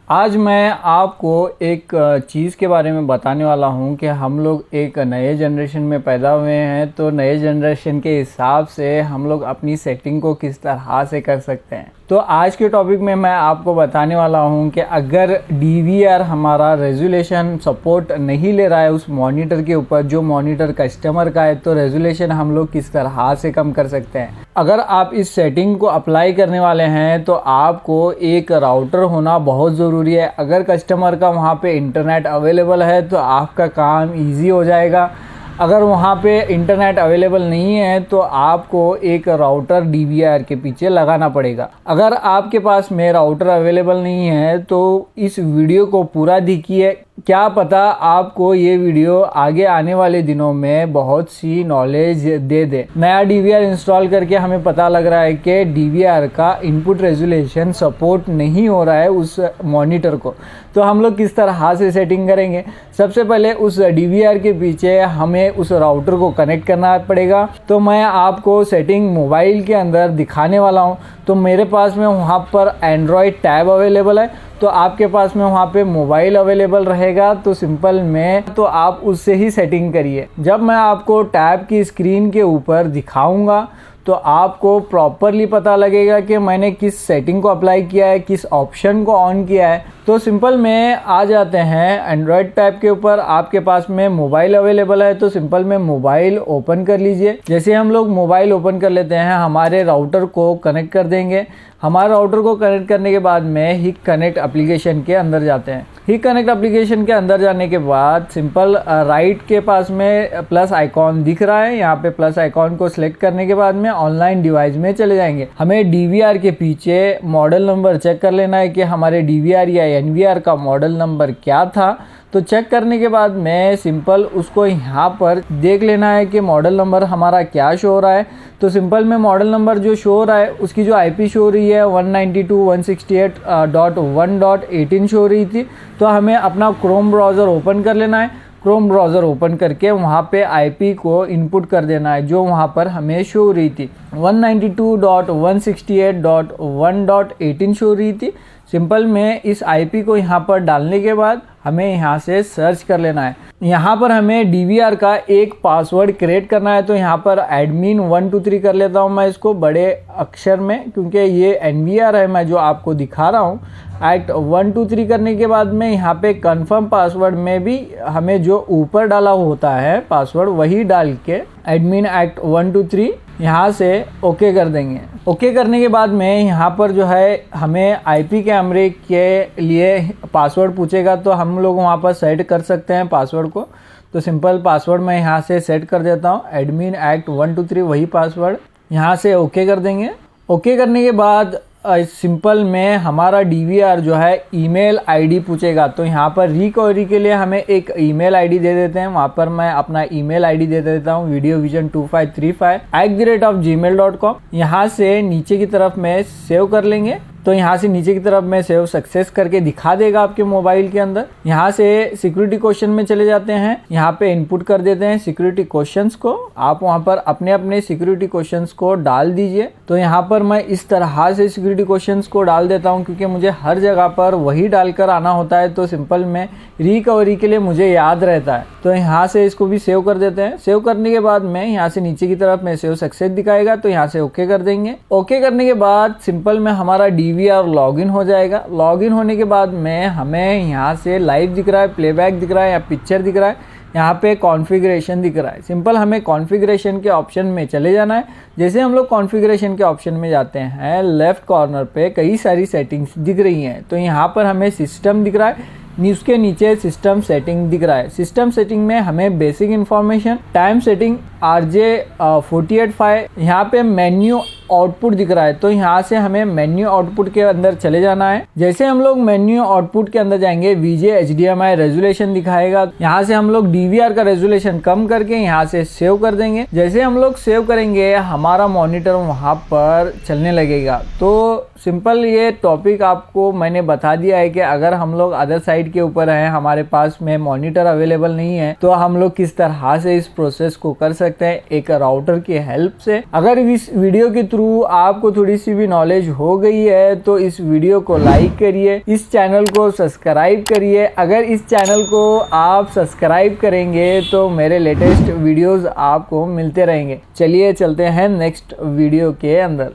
आज मैं आपको एक चीज़ के बारे में बताने वाला हूं कि हम लोग एक नए जनरेशन में पैदा हुए हैं, तो नए जनरेशन के हिसाब से हम लोग अपनी सेटिंग को किस तरह से कर सकते हैं। तो आज के टॉपिक में मैं आपको बताने वाला हूं कि अगर DVR हमारा रेजोल्यूशन सपोर्ट नहीं ले रहा है उस मॉनिटर के ऊपर, जो मॉनिटर कस्टमर का है, तो रेजोल्यूशन हम लोग किस तरह से कम कर सकते हैं। अगर आप इस सेटिंग को अप्लाई करने वाले हैं तो आपको एक राउटर होना बहुत ज़रूरी है। अगर कस्टमर का वहाँ पे इंटरनेट अवेलेबल है तो आपका काम इजी हो जाएगा। अगर वहाँ पे इंटरनेट अवेलेबल नहीं है तो आपको एक राउटर DVR के पीछे लगाना पड़ेगा। अगर आपके पास में राउटर अवेलेबल नहीं है तो इस वीडियो को पूरा देखिए, क्या पता आपको ये वीडियो आगे आने वाले दिनों में बहुत सी नॉलेज दे दे। नया DVR इंस्टॉल करके हमें पता लग रहा है कि DVR का इनपुट रेजोल्यूशन सपोर्ट नहीं हो रहा है उस मॉनिटर को, तो हम लोग किस तरह से सेटिंग करेंगे। सबसे पहले उस DVR के पीछे हमें उस राउटर को कनेक्ट करना पड़ेगा। तो मैं आपको सेटिंग मोबाइल के अंदर दिखाने वाला हूँ। तो मेरे पास में वहाँ पर एंड्रॉयड टैब अवेलेबल है, तो आपके पास में वहाँ पे मोबाइल अवेलेबल रहेगा, तो सिंपल में तो आप उससे ही सेटिंग करिए। जब मैं आपको टैब की स्क्रीन के ऊपर दिखाऊंगा तो आपको प्रॉपरली पता लगेगा कि मैंने किस सेटिंग को अप्लाई किया है, किस ऑप्शन को ऑन किया है। तो सिंपल में आ जाते हैं एंड्रॉयड टैब के ऊपर। आपके पास में मोबाइल अवेलेबल है तो सिंपल में मोबाइल ओपन कर लीजिए। जैसे हम लोग मोबाइल ओपन कर लेते हैं, हमारे राउटर को कनेक्ट कर देंगे। हमारे राउटर को कनेक्ट करने के बाद में हिक कनेक्ट एप्लीकेशन के अंदर जाते हैं। हिक कनेक्ट एप्लीकेशन के अंदर जाने के बाद सिंपल राइट के पास में प्लस आइकॉन दिख रहा है, यहाँ पे प्लस आइकॉन को सिलेक्ट करने के बाद में ऑनलाइन डिवाइस में चले जाएंगे। हमें DVR के पीछे मॉडल नंबर चेक कर लेना है कि हमारे DVR या NVR का मॉडल नंबर क्या था। तो चेक करने के बाद में सिंपल उसको यहाँ पर देख लेना है कि मॉडल नंबर हमारा क्या शो हो रहा है। तो सिंपल में मॉडल नंबर जो शो हो रहा है उसकी जो IP शो हो रही है 192.168.1.18 शो हो रही थी। तो हमें अपना क्रोम ब्राउज़र ओपन कर लेना है। क्रोम ब्राउज़र ओपन करके वहाँ पे IP को इनपुट कर देना है जो वहाँ पर हमें शो हो रही थी 192.168.1.18 शो हो रही थी। सिंपल में इस IP को यहाँ पर डालने के बाद हमें यहाँ से सर्च कर लेना है। यहाँ पर हमें DVR का एक पासवर्ड क्रिएट करना है। तो यहाँ पर एडमिन 123 कर लेता हूँ मैं इसको बड़े अक्षर में, क्योंकि ये NVR है मैं जो आपको दिखा रहा हूँ। एक्ट 123 करने के बाद में यहाँ पे कंफर्म पासवर्ड में भी हमें जो ऊपर डाला होता है पासवर्ड वही डाल के एडमिन एक्ट 123 यहाँ से ओके कर देंगे। ओके करने के बाद में यहाँ पर जो है हमें IP कैमरे के लिए पासवर्ड पूछेगा, तो हम लोग वहाँ पर सेट कर सकते हैं पासवर्ड को। तो सिंपल पासवर्ड मैं यहाँ से सेट कर देता हूँ एडमिन एक्ट 123 वही पासवर्ड, यहाँ से ओके कर देंगे। ओके करने के बाद सिंपल में हमारा DVR जो है ईमेल ID पूछेगा। तो यहाँ पर रिकवरी के लिए हमें एक ईमेल ID दे देते हैं। वहाँ पर मैं अपना ईमेल ID दे देता हूँ videovision2535@gmail.com। यहाँ से नीचे की तरफ में सेव कर लेंगे। तो यहाँ से नीचे की तरफ में सेव सक्सेस करके दिखा देगा आपके मोबाइल के अंदर। यहाँ से सिक्योरिटी क्वेश्चन में चले जाते हैं, यहाँ पे इनपुट कर देते हैं सिक्योरिटी क्वेश्चंस को। आप वहाँ पर अपने अपने सिक्योरिटी क्वेश्चंस को डाल दीजिए। तो यहाँ पर मैं इस तरह से सिक्योरिटी क्वेश्चंस को डाल देता हूँ क्योंकि मुझे हर जगह पर वही डालकर आना होता है। तो सिंपल में रिकवरी के लिए मुझे याद रहता है। तो यहाँ से इसको भी सेव कर देते हैं। सेव करने के बाद में यहाँ से नीचे की तरफ में सेव सक्सेस दिखाएगा, तो यहाँ से ओके कर देंगे। ओके करने के बाद सिंपल में हमारा DVR लॉगिन हो जाएगा। लॉगिन होने के बाद में हमें यहाँ से लाइव दिख रहा है, प्लेबैक दिख रहा है या पिक्चर दिख रहा है, यहाँ पे कॉन्फ़िगरेशन दिख रहा है। सिंपल हमें कॉन्फ़िगरेशन के ऑप्शन में चले जाना है। जैसे हम लोग कॉन्फ़िगरेशन के ऑप्शन में जाते हैं, लेफ्ट कॉर्नर पे कई सारी सेटिंग्स दिख रही हैं। तो यहाँ पर हमें सिस्टम दिख रहा है, उसके नीचे सिस्टम सेटिंग दिख रहा है। सिस्टम सेटिंग में हमें basic information, time setting, RJ485, यहाँ पे मेन्यू आउटपुट दिख रहा है। तो यहाँ से हमें मेन्यू आउटपुट के अंदर चले जाना है। जैसे हम लोग मेन्यू आउटपुट के अंदर जाएंगे, VJ HDMI रेजोल्यूशन दिखाएगा। यहाँ से हम लोग DVR का रेजोल्यूशन कम करके यहाँ से सेव कर देंगे। जैसे हम लोग सेव करेंगे हमारा मॉनिटर वहाँ पर चलने लगेगा। तो सिंपल ये टॉपिक आपको मैंने बता दिया है कि अगर हम लोग अदर साइड के ऊपर हैं, हमारे पास में मॉनिटर अवेलेबल नहीं है, तो हम लोग किस तरह से इस प्रोसेस को कर सकते हैं एक राउटर की हेल्प से। अगर इस वीडियो के थ्रू आपको थोड़ी सी भी नॉलेज हो गई है तो इस वीडियो को लाइक करिए, इस चैनल को सब्सक्राइब करिए। अगर इस चैनल को आप सब्सक्राइब करेंगे तो मेरे लेटेस्ट वीडियोस आपको मिलते रहेंगे। चलिए चलते हैं नेक्स्ट वीडियो के अंदर।